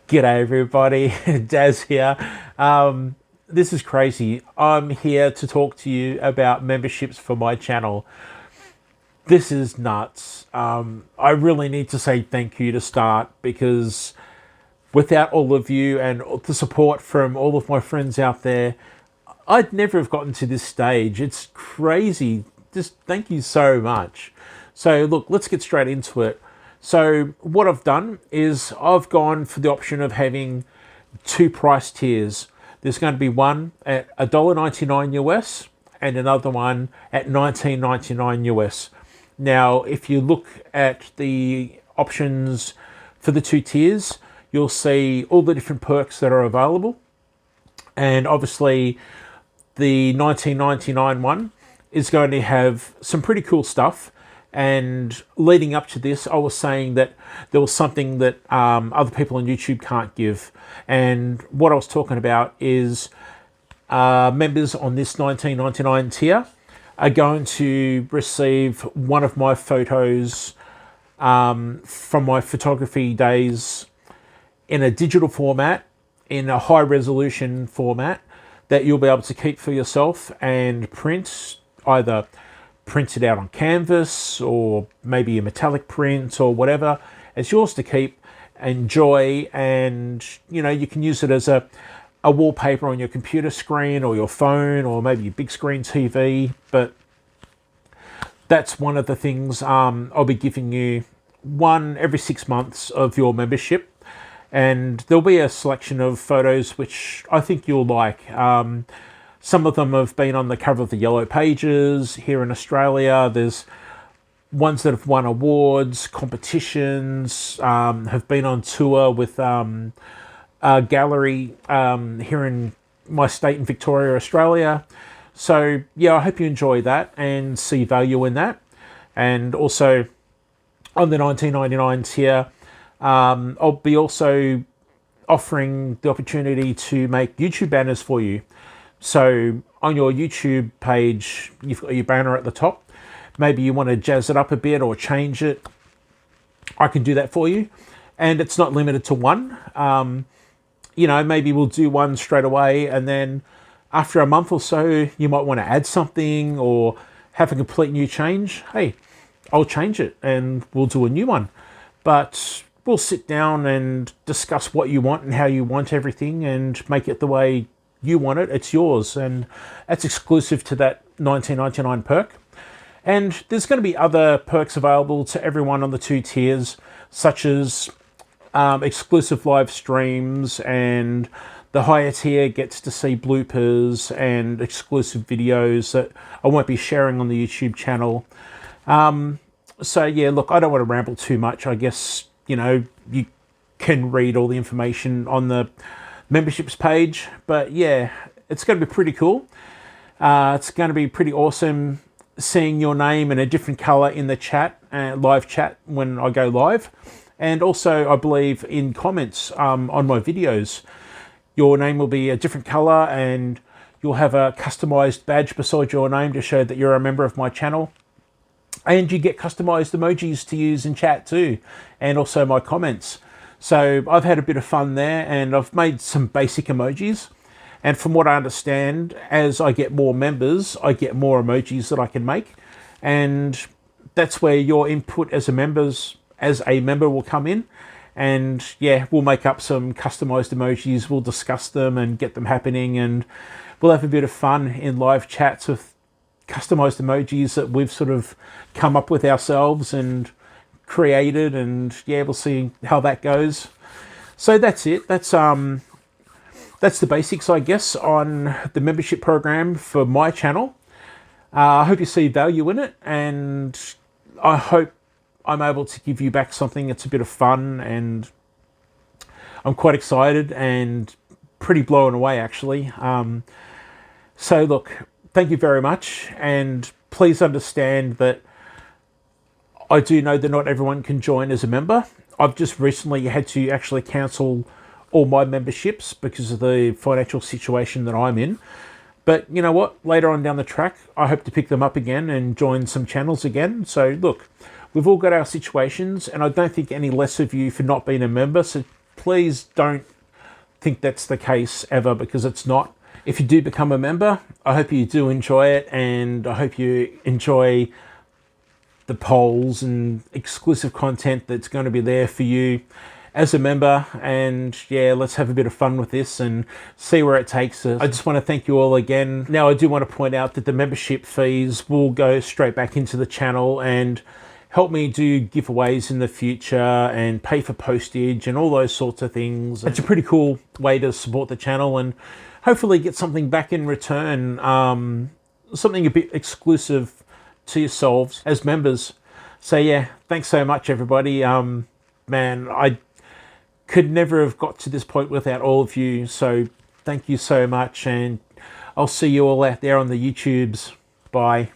G'day everybody, Daz here. This is crazy. I'm here to talk to you about memberships for my channel. This is nuts. I really need to say thank you to start, because without all of you and the support from all of my friends out there, I'd never have gotten to this stage. It's crazy. Just thank you so much. So look, let's get straight into it. So what I've done is I've gone for the option of having two price tiers. There's going to be one at $1.99 US and another one at $19.99 US. Now, if you look at the options for the two tiers, you'll see all the different perks that are available. And obviously the $19.99 one is going to have some pretty cool stuff. And leading up to this, I was saying that there was something that other people on YouTube can't give. And what I was talking about is members on this $19.99 tier are going to receive one of my photos from my photography days in a digital format, in a high resolution format, that you'll be able to keep for yourself and print, either print it out on canvas or maybe a metallic print or whatever. It's yours to keep, enjoy, and you can use it as a wallpaper on your computer screen or your phone or maybe your big screen TV. But that's one of the things. I'll be giving you one every 6 months of your membership, and there'll be a selection of photos which I think you'll like. Some of them have been on the cover of the Yellow Pages here in Australia. There's ones that have won awards, competitions, have been on tour with a gallery here in my state in Victoria, Australia. So yeah, I hope you enjoy that and see value in that. And also on the $19.99 tier, I'll be also offering the opportunity to make YouTube banners for you. So on your YouTube page, you've got your banner at the top. Maybe you want to jazz it up a bit or change it. I can do that for you. And it's not limited to one. Maybe we'll do one straight away, and then after a month or so, you might want to add something or have a complete new change. Hey, I'll change it and we'll do a new one. But we'll sit down and discuss what you want and how you want everything and make it the way you want it. It's yours, and that's exclusive to that $19.99 perk. And there's going to be other perks available to everyone on the two tiers, such as exclusive live streams, and the higher tier gets to see bloopers and exclusive videos that I won't be sharing on the YouTube channel. So yeah, look, I don't want to ramble too much. I guess you can read all the information on the memberships page, but yeah, it's going to be pretty cool. It's going to be pretty awesome seeing your name in a different color in the chat, live chat, when I go live. And also, I believe in comments on my videos, your name will be a different color, and you'll have a customized badge beside your name to show that you're a member of my channel. And you get customized emojis to use in chat too, and also my comments. So I've had a bit of fun there, and I've made some basic emojis. And from what I understand, as I get more members, I get more emojis that I can make. And that's where your input as a member will come in. And yeah, we'll make up some customized emojis. We'll discuss them and get them happening. And we'll have a bit of fun in live chats with customized emojis that we've sort of come up with ourselves and created, and yeah, we'll see how that goes. So that's it. That's the basics, I guess, on the membership program for my channel. I hope you see value in it, and I hope I'm able to give you back something that's a bit of fun, and I'm quite excited and pretty blown away, actually. So look, thank you very much, and please understand that I do know that not everyone can join as a member. I've just recently had to actually cancel all my memberships because of the financial situation that I'm in. But you know what? Later on down the track, I hope to pick them up again and join some channels again. So look, we've all got our situations, and I don't think any less of you for not being a member. So please don't think that's the case ever, because it's not. If you do become a member, I hope you do enjoy it, and I hope you enjoy the polls and exclusive content that's going to be there for you as a member. And yeah, let's have a bit of fun with this and see where it takes us. I just want to thank you all again. Now, I do want to point out that the membership fees will go straight back into the channel and help me do giveaways in the future and pay for postage and all those sorts of things. It's a pretty cool way to support the channel and hopefully get something back in return, something a bit exclusive to yourselves as members. So yeah, thanks so much, everybody. Man, I could never have got to this point without all of you, so thank you so much, and I'll see you all out there on the YouTubes. Bye.